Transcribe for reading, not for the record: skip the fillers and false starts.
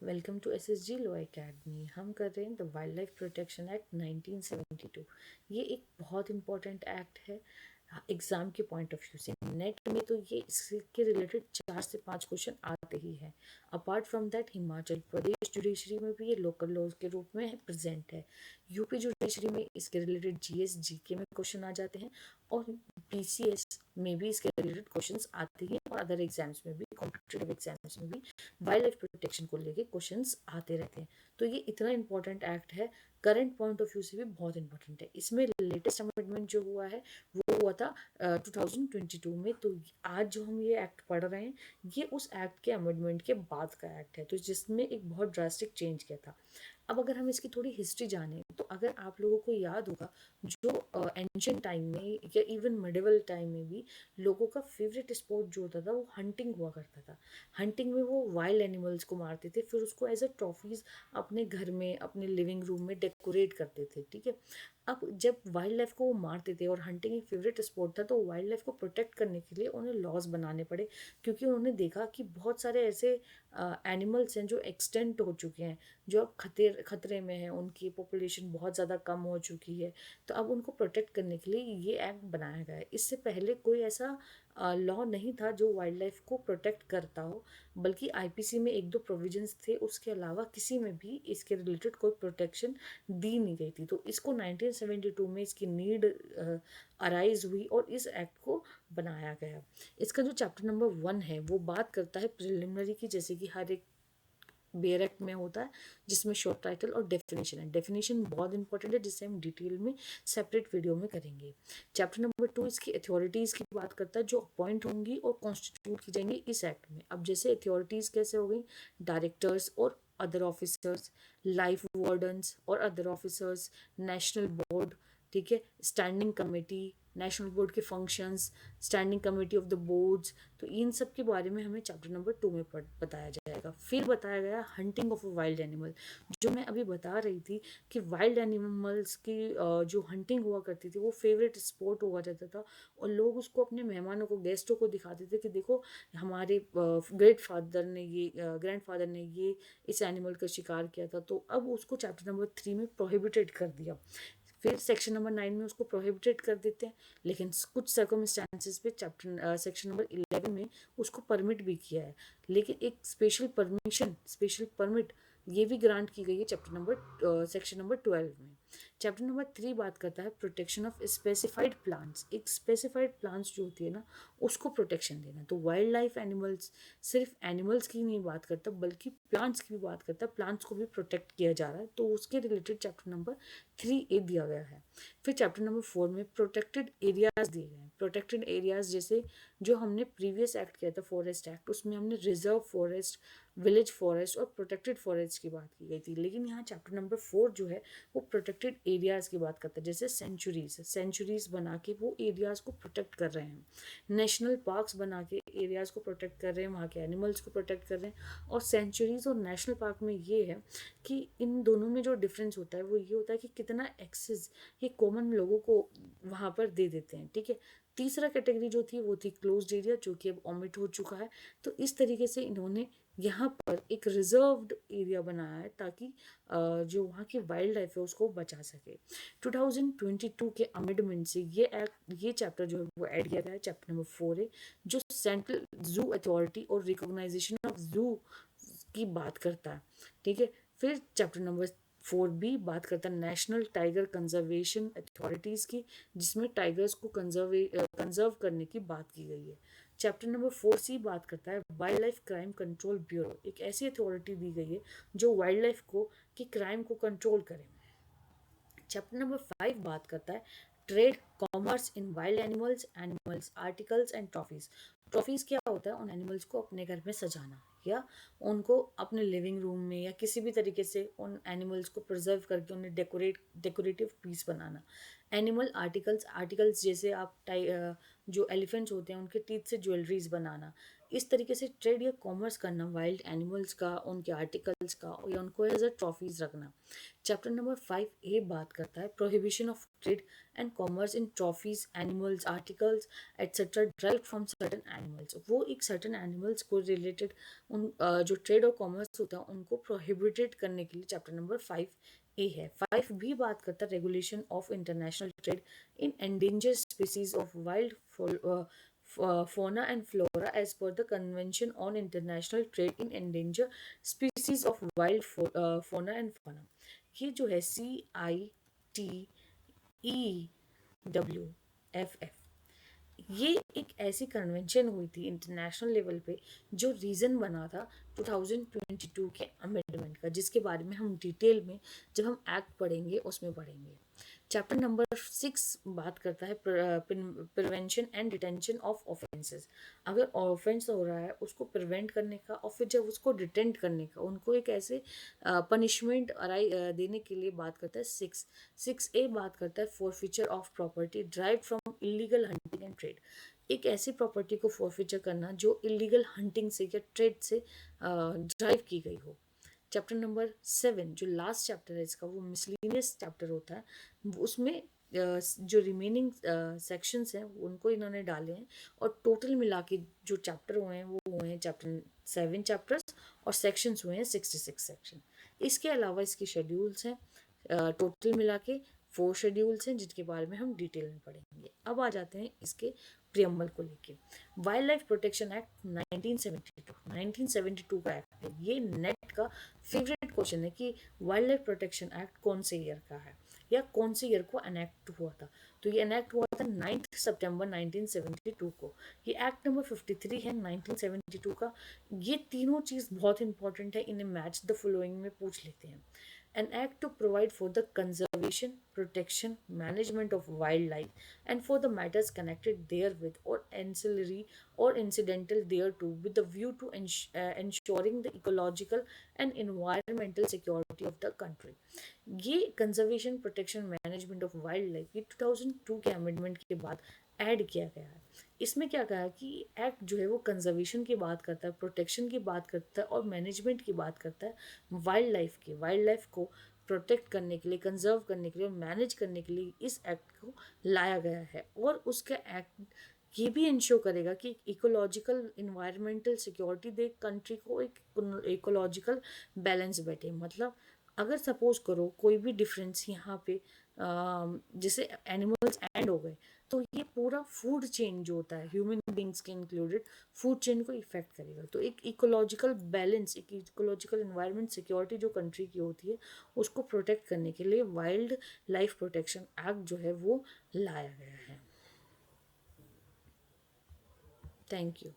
Welcome to SSG law academy. हम कर रहे हैं the wild life protection act 1972। ये एक बहुत इंपॉर्टेंट एक्ट है एग्जाम के पॉइंट ऑफ व्यू से। नेट में तो ये इसके रिलेटेड 4 से 5 क्वेश्चन आते ही हैं। Apart from that Himachal Pradesh judiciary में भी ये लोकल लॉज के रूप में प्रेजेंट है। यूपी जुडिशरी में इसके रिलेटेड जीएस जीके में क्वेश्चन आ जाते हैं और पीसीएस में भी इसके रिलेटेड क्वेश्चंस आते हैं और अदर एग्जाम्स में भी, कॉम्पिटिटिव एग्जाम्स में भी वाइल्ड लाइफ प्रोटेक्शन को लेके क्वेश्चंस आते रहते हैं। तो ये इतना इंपॉर्टेंट एक्ट है, करंट पॉइंट ऑफ व्यू से भी बहुत इंपॉर्टेंट है। इसमें लेटेस्ट अमेंडमेंट जो हुआ है वो हुआ था 2022 में। तो आज जो हम ये एक्ट पढ़ रहे हैं ये उस एक्ट के अमेंडमेंट के बाद का एक्ट है, तो जिसमें एक बहुत ड्रास्टिक चेंज किया था। अब अगर हम इसकी थोड़ी हिस्ट्री जानें तो अगर आप लोगों को याद होगा, जो एंशियंट टाइम में या इवन मिडिवल टाइम में भी लोगों का फेवरेट स्पोर्ट जो होता था वो हंटिंग हुआ करता था। हंटिंग में वो वाइल्ड एनिमल्स को मारते थे, फिर उसको एज अ ट्रॉफीज अपने घर में, अपने लिविंग रूम में डेकोरेट करते थे। ठीक है, अब जब वाइल्ड लाइफ को वो मारते थे और हंटिंग एक फेवरेट स्पोर्ट था, तो वाइल्ड लाइफ को प्रोटेक्ट करने के लिए उन्हें लॉज बनाने पड़े, क्योंकि उन्होंने देखा कि बहुत सारे ऐसे एनिमल्स हैं जो एक्सटेंट हो चुके हैं, जो अब खतरे में हैं, उनकी पॉपुलेशन बहुत ज़्यादा कम हो चुकी है। तो अब उनको प्रोटेक्ट करने के लिए ये एक्ट बनाया गया है। इससे पहले कोई ऐसा लॉ नहीं था जो वाइल्ड लाइफ को प्रोटेक्ट करता हो, बल्कि आईपीसी में 1-2 प्रोविजंस थे, उसके अलावा किसी में भी इसके रिलेटेड कोई प्रोटेक्शन दी नहीं गई थी। तो इसको 1972 में इसकी नीड अराइज हुई और इस एक्ट को बनाया गया। इसका जो चैप्टर नंबर 1 है वो बात करता है प्रिलिमिनरी की, जैसे कि हर एक बेयर एक्ट में होता है, जिसमें शॉर्ट टाइटल और डेफिनेशन है। डेफिनेशन बहुत इंपॉर्टेंट है, जिससे हम डिटेल में सेपरेट वीडियो में करेंगे। चैप्टर नंबर 2 इसकी अथॉरिटीज़ की बात करता है, जो अपॉइंट होंगी और कॉन्स्टिट्यूट की जाएंगी इस एक्ट में। अब जैसे अथॉरिटीज़ कैसे हो गई, डायरेक्टर्स और अदर ऑफिसर्स, लाइफ वार्डन्स और अदर ऑफिसर्स, नेशनल बोर्ड, ठीक है, स्टैंडिंग कमेटी, नेशनल बोर्ड के functions, standing committee of the boards. तो इन सब के बारे में हमें चैप्टर नंबर 2 में बताया जाएगा। फिर बताया गया hunting of a wild animal. जो मैं अभी बता रही थी कि वाइल्ड एनिमल्स की जो हंटिंग हुआ करती थी वो फेवरेट स्पॉट हुआ जाता था, और लोग उसको अपने मेहमानों को, गेस्टों को दिखाते थे कि देखो हमारे ग्रैंड फादर ने ये इस एनिमल का शिकार किया था। तो अब उसको चैप्टर नंबर 3 में प्रोहिबिटेड कर दिया। फिर सेक्शन नंबर 9 में उसको प्रोहिबिटेड कर देते हैं, लेकिन कुछ सर्कमस्टांसेस पे चैप्टर सेक्शन नंबर 11 में उसको परमिट भी किया है। लेकिन एक स्पेशल परमिट ये भी ग्रांट की गई है चैप्टर नंबर सेक्शन नंबर 12 में। चैप्टर नंबर 3 बात करता है प्रोटेक्शन ऑफ स्पेसिफाइड प्लांट्स। एक स्पेसिफाइड प्लांट्स जो होती है ना, उसको प्रोटेक्शन देना। तो वाइल्ड लाइफ एनिमल्स सिर्फ एनिमल्स की नहीं बात करता, बल्कि प्लांट्स की भी बात करता है। प्लांट्स को भी प्रोटेक्ट किया जा रहा है, तो उसके रिलेटेड चैप्टर नंबर 3A दिया गया है। फिर चैप्टर नंबर 4 में प्रोटेक्टेड एरियाज दिए गए हैं। प्रोटेक्टेड एरियाज जैसे जो हमने प्रीवियस एक्ट किया था, फॉरेस्ट एक्ट, उसमें हमने रिजर्व फॉरेस्ट, विलेज फॉरेस्ट और प्रोटेक्टेड फॉरेस्ट की बात की गई थी। लेकिन यहाँ चैप्टर नंबर 4 जो है वो प्रोटेक्टेड एरियाज की बात करता है, जैसे सेंचुरीज बना के वो एरियाज को प्रोटेक्ट कर रहे हैं, नेशनल पार्क्स बना के एरियाज को प्रोटेक्ट कर रहे हैं, वहाँ के एनिमल्स को प्रोटेक्ट कर रहे हैं। और सेंचुरीज और नेशनल पार्क में ये है कि इन दोनों में जो डिफरेंस होता है वो ये होता है कि कितना एक्सेस ये कॉमन लोगों को वहाँ पर दे देते हैं। ठीक है, तीसरा कैटेगरी जो थी वो थी क्लोज्ड एरिया, जो कि अब ओमिट हो चुका है। तो इस तरीके से इन्होंने यहाँ पर एक रिजर्व्ड एरिया बनाया है, ताकि जो वहाँ की वाइल्ड लाइफ है उसको बचा सके। 2022 के अमेंडमेंट से ये चैप्टर जो है वो ऐड किया गया है, चैप्टर नंबर 4 है, जो सेंट्रल जू अथॉरिटी और रिकॉग्नाइजेशन ऑफ जू की बात करता है। ठीक है, फिर चैप्टर नंबर 4B बात करता है नेशनल टाइगर कंजर्वेशन अथॉरिटीज़ की, जिसमें टाइगर्स को कंजर्व करने की बात की गई है। चैप्टर नंबर 4C बात करता है wild life crime control bureau. एक ऐसी अथॉरिटी दी गई है जो वाइल्ड लाइफ को की क्राइम को कंट्रोल करे। चैप्टर नंबर 5 बात करता है trade commerce in wild animals articles and trophies. Trophies क्या होता है, उन एनिमल्स को अपने घर में सजाना, या उनको अपने लिविंग रूम में या किसी भी तरीके से उन एनिमल्स को प्रिजर्व करके उन्हें डेकोरेटिव पीस बनाना। एनिमल आर्टिकल्स जैसे आप जो एलिफेंट्स होते हैं उनके टीथ से ज्वेलरीज बनाना। इस तरीके से ट्रेड या कॉमर्स करना वाइल्ड एनिमल्स का, उनके आर्टिकल्स का, या उनको एज अ ट्रॉफीज रखना। चैप्टर नंबर 5A बात करता है prohibition of trade and commerce in trophies, animals, articles etcetera drive from certain animals. वो एक सर्टन एनिमल्स को रिलेटेड उन जो ट्रेड और कॉमर्स होता है उनको प्रोहिबिटेड करने के लिए चैप्टर नंबर 5A है। 5 भी बात करता है regulation of international trade in endangered species of wild fauna and flora as per the Convention on International Trade in Endangered Species of Wild Fauna and Fauna। ये जो है CITEWFF, ये एक ऐसी कन्वेंशन हुई थी इंटरनेशनल लेवल पे जो रीज़न बना था 2022 के अमेंडमेंट का, जिसके बारे में हम डिटेल में जब हम एक्ट पढ़ेंगे उसमें पढ़ेंगे। चैप्टर नंबर 6 बात करता है prevention and detention of offences. अगर ऑफेंस हो रहा है उसको प्रिवेंट करने का और फिर जब उसको डिटेंट करने का, उनको एक ऐसे पनिशमेंट देने के लिए बात करता है 6A बात करता है forfeiture of property drive from illegal hunting and trade. एक ऐसी प्रॉपर्टी को फॉरफीचर करना जो इलीगल हंटिंग से या ट्रेड से ड्राइव की गई हो। चैप्टर नंबर 7 जो लास्ट चैप्टर है इसका, वो मिसलिनियस चैप्टर होता है। उसमें जो रिमेनिंग सेक्शंस हैं उनको इन्होंने डाले हैं, और टोटल मिला के जो चैप्टर हुए हैं वो हुए हैं चैप्टर 7 चैप्टर्स, और सेक्शंस हुए हैं 66 सेक्शन। इसके अलावा इसके शेड्यूल्स हैं, टोटल मिला के 4 शेड्यूल्स हैं जिनके बारे में हम डिटेल में पढ़ेंगे। अब आ जाते हैं इसके प्रियम्बल को लेके। वाइल्ड लाइफ प्रोटेक्शन एक्ट 1972 का एक्ट है। ये नेट का फेवरेट क्वेश्चन है कि वाइल्ड लाइफ प्रोटेक्शन एक्ट कौन से ईयर का है या कौन से ईयर को एनेक्ट हुआ था। तो ये एनेक्ट हुआ था 9 सितंबर 1972 को। ये एक्ट नंबर 53 है 1972 का। ये तीनों चीज़ बहुत इंपॉर्टेंट है, इन्हें मैच द फॉलोइंग में पूछ लेते हैं। An act to provide for the conservation, protection, management of wildlife and for the matters connected therewith or ancillary or incidental thereto with the view to ensuring the ecological and environmental security of the country। ये conservation, protection, management of wild life ये 2002 के amendment के बाद add किया गया है। इसमें क्या कहा कि एक्ट जो है वो कंजर्वेशन की बात करता है, प्रोटेक्शन की बात करता है और मैनेजमेंट की बात करता है वाइल्ड लाइफ की। वाइल्ड लाइफ को प्रोटेक्ट करने के लिए, कंजर्व करने के लिए और मैनेज करने के लिए इस एक्ट को लाया गया है। और उसका एक्ट ये भी इंश्योर करेगा कि इकोलॉजिकल इन्वायरमेंटल सिक्योरिटी दे कंट्री को, एक इकोलॉजिकल बैलेंस बैठे। मतलब अगर सपोज करो कोई भी डिफरेंस यहाँ पे जैसे एनिमल्स एंड हो गए, तो ये पूरा फूड चेन जो होता है ह्यूमन बींग्स के इंक्लूडेड फूड चेन को इफेक्ट करेगा। तो एक इकोलॉजिकल बैलेंस, एक इकोलॉजिकल इन्वायरमेंट सिक्योरिटी जो कंट्री की होती है उसको प्रोटेक्ट करने के लिए वाइल्ड लाइफ प्रोटेक्शन एक्ट जो है वो लाया गया है। Thank you.